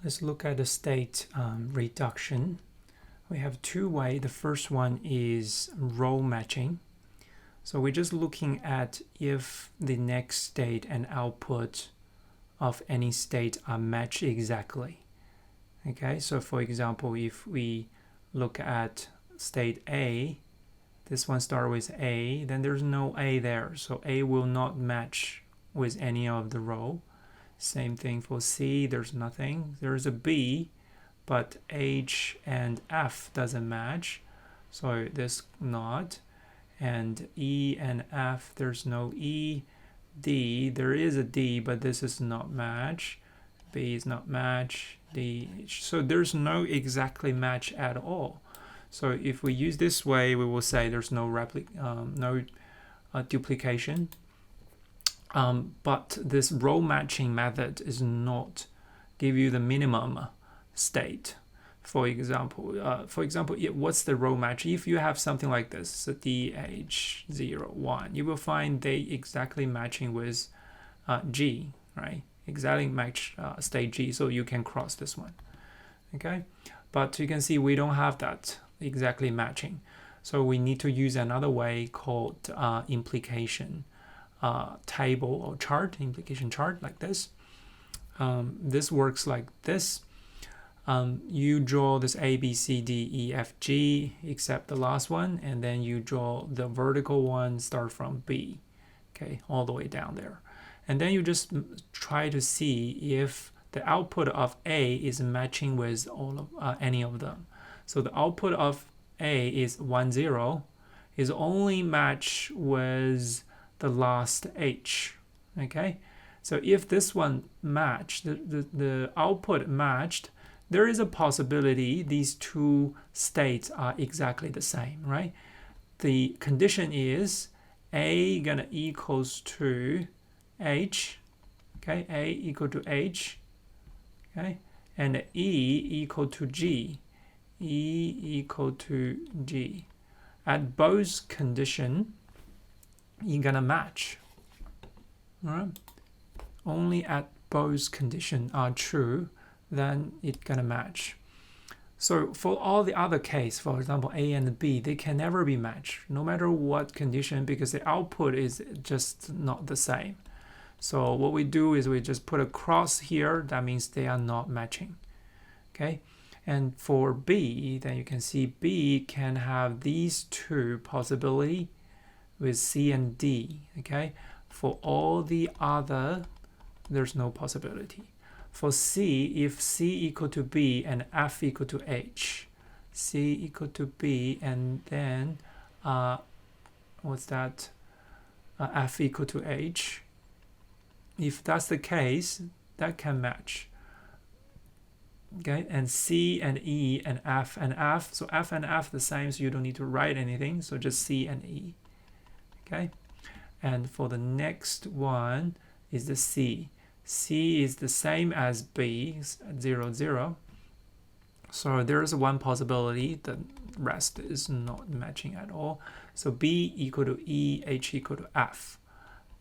Let's look at the state reduction. We have two ways. The first one is row matching. So we're just looking at if the next state and output of any state are matched exactly. Okay, so for example, if we look at state A, this one starts with A, then there's no A there. So A will not match with any of the row. Same thing for C, there's nothing. There's a B, but H and F doesn't match. So this not. And E and F, there's no E. D, there is a D, but this is not match. B is not match. D, H. So there's no exactly match at all. So if we use this way, we will say there's no duplication. But this row matching method is not give you the minimum state. For example, what's the row match? If you have something like this, so DH01, you will find they exactly matching with G, right? Exactly match state G, so you can cross this one, okay? But you can see we don't have that exactly matching. So we need to use another way called implication table or chart, implication chart like this. This works like this. You draw this A, B, C, D, E, F, G, except the last one, and then you draw the vertical one, start from B, okay, all the way down there. And then you just try to see if the output of A is matching with all of any of them. So the output of A is 1, 0, is only match with the last H, okay? So if this one matched, the output matched, there is a possibility these two states are exactly the same, right? The condition is A gonna equals to H, okay? A equal to H, okay? And E equal to G, E equal to G. At both condition, you're gonna match, all right? Only at both conditions are true, then it's gonna match. So for all the other case, for example, A and B, they can never be matched, no matter what condition, because the output is just not the same. So what we do is we just put a cross here, that means they are not matching, okay? And for B, then you can see B can have these two possibility with C and D, okay? For all the other, there's no possibility. For C, if C equal to B and F equal to H, C equal to B and then, what's that? F equal to H. If that's the case, that can match. Okay, and C and E and F and F. So F and F the same, so you don't need to write anything. So just C and E. Okay, and for the next one is the C. C is the same as B, 0, 0. So there's one possibility, the rest is not matching at all. So B equal to E, H equal to F.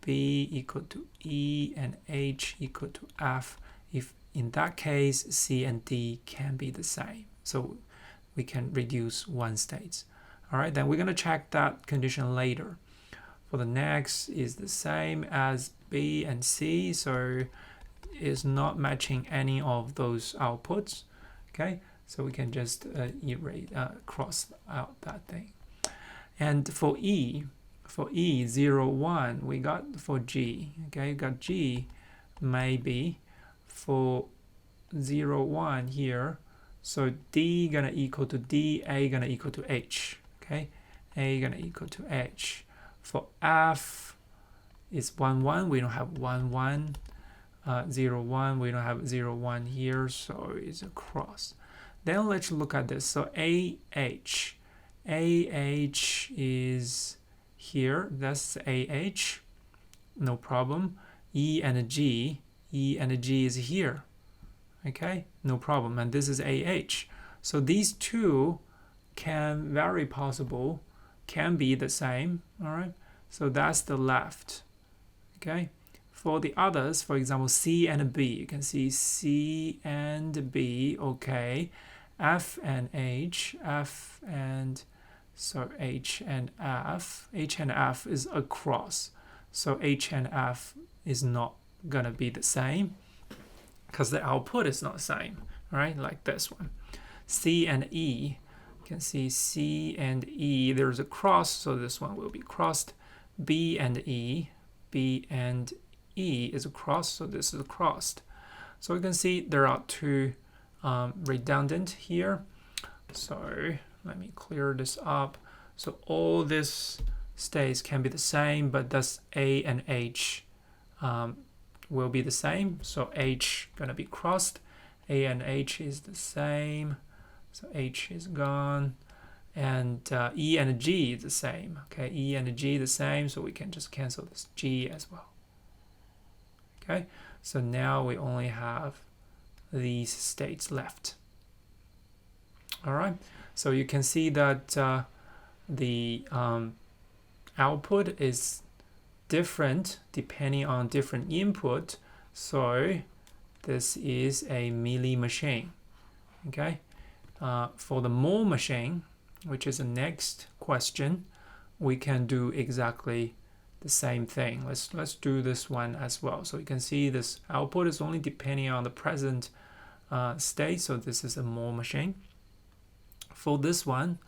B equal to E and H equal to F. If in that case, C and D can be the same. So we can reduce one state. All right, then we're gonna check that condition later. For the next is the same as B and C, so it's not matching any of those outputs. Okay, so we can just cross out that thing. And for E 0, 1, we got for G. Okay, you got G, maybe for 0, 1 here. So D gonna equal to D, A gonna equal to H. Okay, A gonna equal to H. For F is 1, 1, we don't have 1, 1. 0, 1, we don't have 0, 1 here, so it's a cross. Then let's look at this. So AH is here, that's AH, no problem. E and G is here, okay, no problem. And this is AH. So these two can very possible can be the same, all right? So that's the left, okay? For the others, for example, C and B, you can see C and B, okay. F and H, F and, so H and F is across. So H and F is not gonna be the same because the output is not the same, right? Like this one. C and E, you can see C and E, there's a cross, so this one will be crossed. B and E is a cross, so this is crossed. So you can see there are two redundant here. So let me clear this up. So all these states can be the same, but thus A and H will be the same. So H gonna be crossed. A and H is the same. So H is gone. And E and G is the same. Okay, E and G the same, so we can just cancel this G as well. Okay, so now we only have these states left. All right, so you can see that the output is different depending on different input. So this is a Mealy machine. Okay, for the Moore machine, which is the next question, we can do exactly the same thing. Let's do this one as well. So you can see this output is only depending on the present state. So this is a Moore machine. For this one,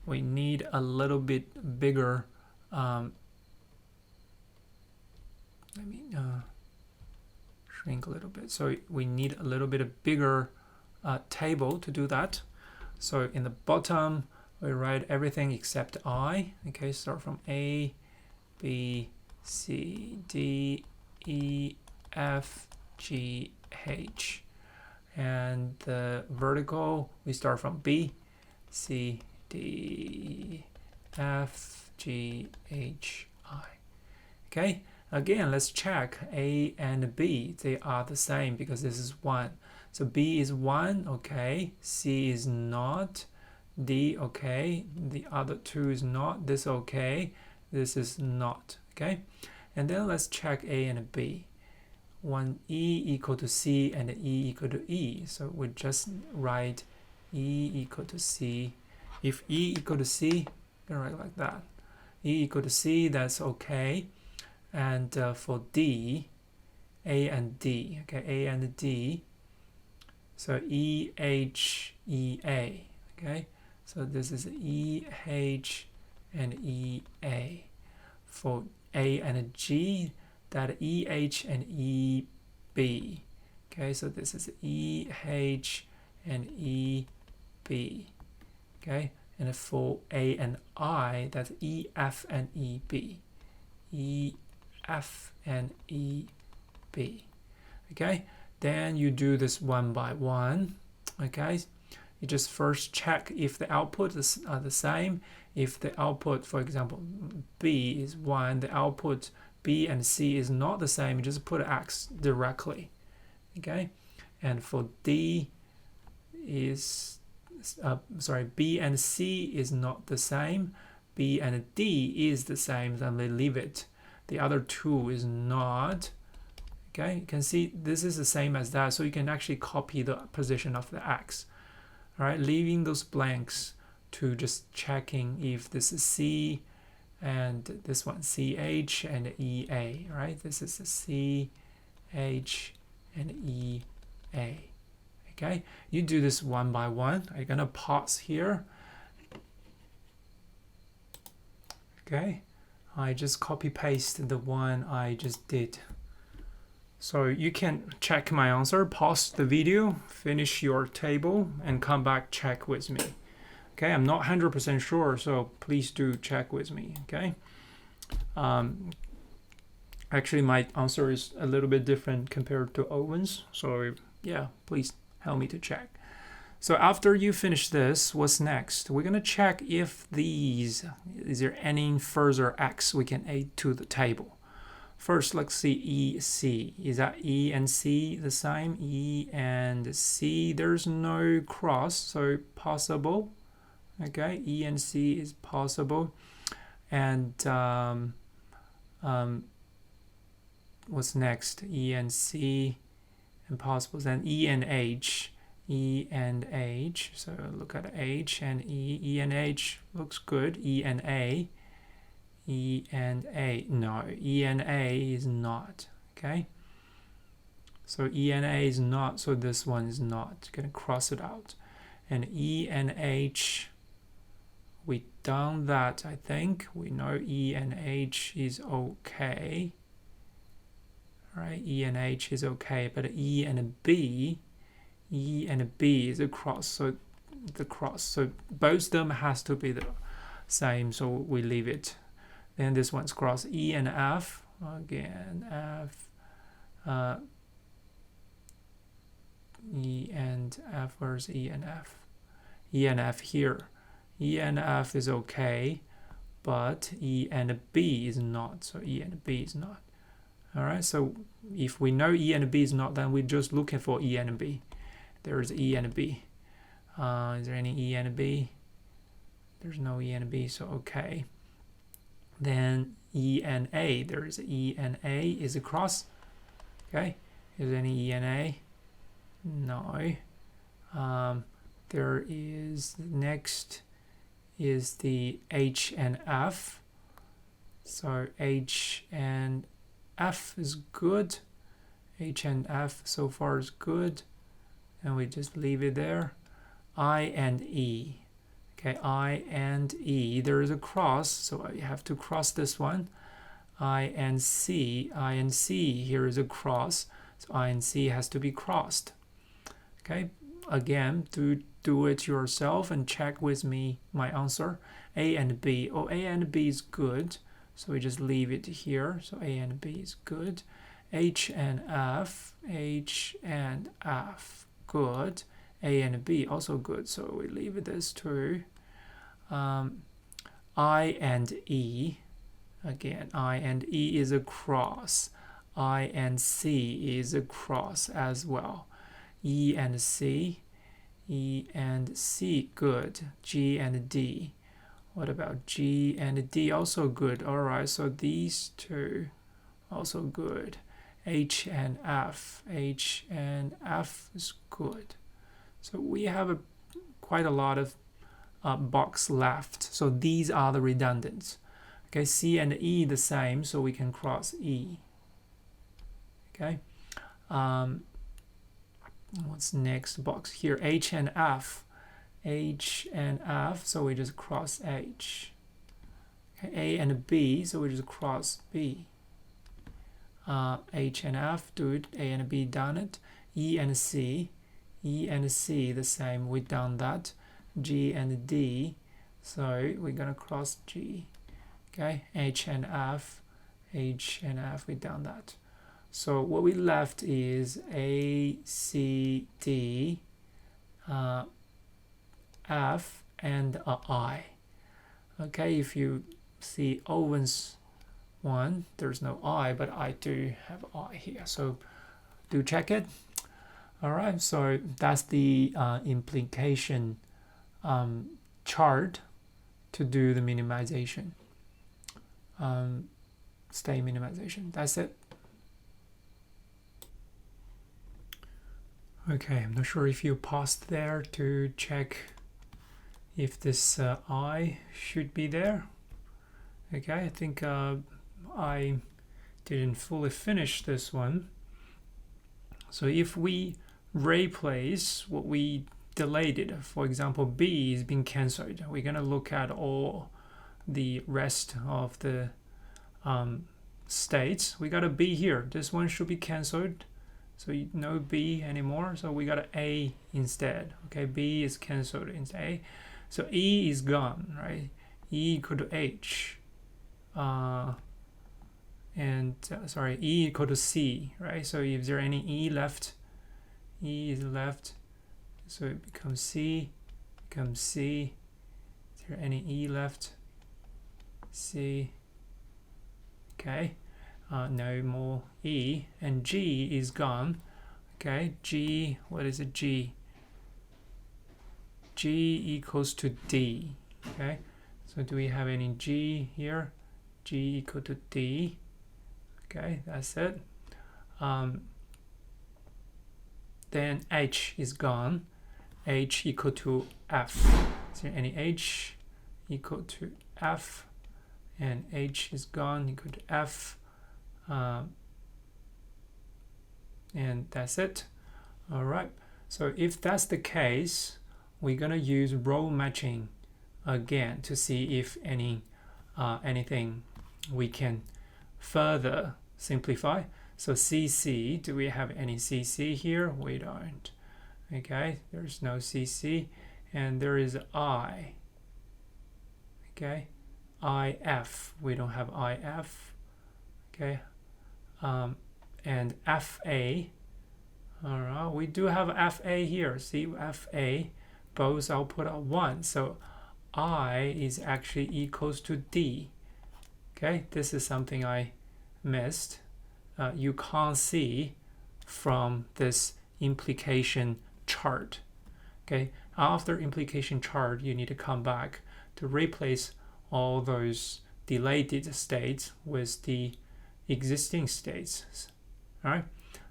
we need a little bit bigger. Let me shrink a little bit. So we need a little bit of bigger table to do that. So in the bottom, we write everything except I. Okay, start from A, B, C, D, E, F, G, H. And the vertical, we start from B, C, D, F, G, H, I. Okay, again, let's check A and B. They are the same because this is 1. So B is 1, okay. C is not. D, okay. The other two is not. This, okay. This is not, okay. And then let's check A and B. When E equal to C and E equal to E. So we just write E equal to C. If E equal to C, you can write like that. E equal to C, that's okay. And for D, A and D, okay, A and D. So E, H, E, A, okay. So this is E, H, and E, A. For A and G, that E, H, and E, B. Okay, so this is E, H, and E, B. Okay, and for A and I, that's E, F, and E, B. E, F, and E, B. Okay, then you do this one by one. Okay, you just first check if the output is the same. If the output, for example, B is 1, the output B and C is not the same, you just put X directly. Okay, and for D is, B and C is not the same, B and D is the same, then they leave it. The other two is not. Okay, you can see this is the same as that, so you can actually copy the position of the X. All right, leaving those blanks to just checking if this is C and this one CH and EA, right? This is the CH and EA. Okay, you do this one by one. I'm gonna pause here. Okay, I just copy paste the one I just did. So you can check my answer, pause the video, finish your table, and come back check with me. Okay, I'm not 100% sure, so please do check with me, okay? Actually, my answer is a little bit different compared to Owen's, so yeah, please help me to check. So after you finish this, what's next? We're gonna check if is there any further X we can add to the table. First, let's see E, C. Is that E and C the same? E and C, there's no cross, so possible. Okay, E and C is possible. And what's next? E and C, impossible. Then E and H. E and H. So look at H and E. E and H looks good. E and A. E and A. No, E and A is not. Okay. So E and A is not. So this one is not. Gonna cross it out. And E and H. We done that. I think we know E and H is okay. All right. E and H is okay, but E and B. E and B is a cross, so so both of them has to be the same, so we leave it. Then this one's cross. E and F, again F, E and F. Where's E and F? E and F here. E and F is okay, but E and B is not, so E and B is not. All right, so if we know E and B is not, then we're just looking for E and B. There's E and B. Is there any E and B? There's no E and B, so okay. Then E and A. There is E and A is a cross. Okay. Is there any E and A? No. There is, next is the H and F. So H and F is good. H and F so far is good. And we just leave it there. I and E. Okay, I and E. There is a cross, so I have to cross this one. I and C. I and C. Here is a cross, so I and C has to be crossed. Okay, again, do it yourself and check with me my answer. A and B. Oh, A and B is good, so we just leave it here. So A and B is good. H and F. H and F. Good. A and B also good, so we leave this too. I and E, again, I and E is a cross. I and C is a cross as well. E and C, E and C, good. G and D, what about G and D? Also good. All right, so these two also good. H and F. H and F is good. So we have quite a lot of box left. So these are the redundant. Okay, C and E the same, so we can cross E. Okay. What's next box here? H and F. H and F, so we just cross H. Okay, A and B, so we just cross B. H and F, do it. A and B done it. E and C. E and C the same, we done that. G and D, so we're gonna cross G. Okay, H and F. H and F, we done that. So what we left is A, C, D, F, and I. Okay, if you see Owen's one, there's no I, but I do have I here, so do check it. All right, so that's the implication chart to do the minimization, state minimization. That's it. Okay, I'm not sure if you paused there to check if this I should be there. Okay, I think I didn't fully finish this one. So if we replace what we deleted, for example, B is being cancelled, we're going to look at all the rest of the states. We got a B here. This one should be cancelled. So no B anymore. So we got an A instead. Okay, B is cancelled instead A. So E is gone, right? E equal to H. Sorry, E equal to C, right? So if there any E left, E is left, so it becomes C, becomes C. Is there any E left? C. Okay, no more E, and G is gone. Okay, G, what is it? G. G equals to D. Okay, so do we have any G here? G equal to D. Okay, that's it. then H is gone. H equal to F. So any H equal to F, and H is gone, equal to F, and that's it. All right, so if that's the case, we're gonna use row matching again to see if anything we can further simplify. So CC, do we have any CC here? We don't. Okay, there's no CC, and there is I. Okay, IF, we don't have IF. Okay, and FA. All right, we do have FA here. See, FA, both output are 1, so I is actually equals to D. Okay, this is something I missed. You can't see from this implication chart. Okay, after implication chart, you need to come back to replace all those delayed states with the existing states. All right,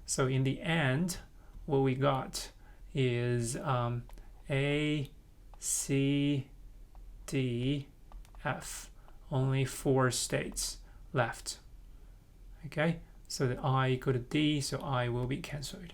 so in the end, what we got is A, C, D, F. Only 4 states left. Okay, so the I equal to D, so I will be cancelled.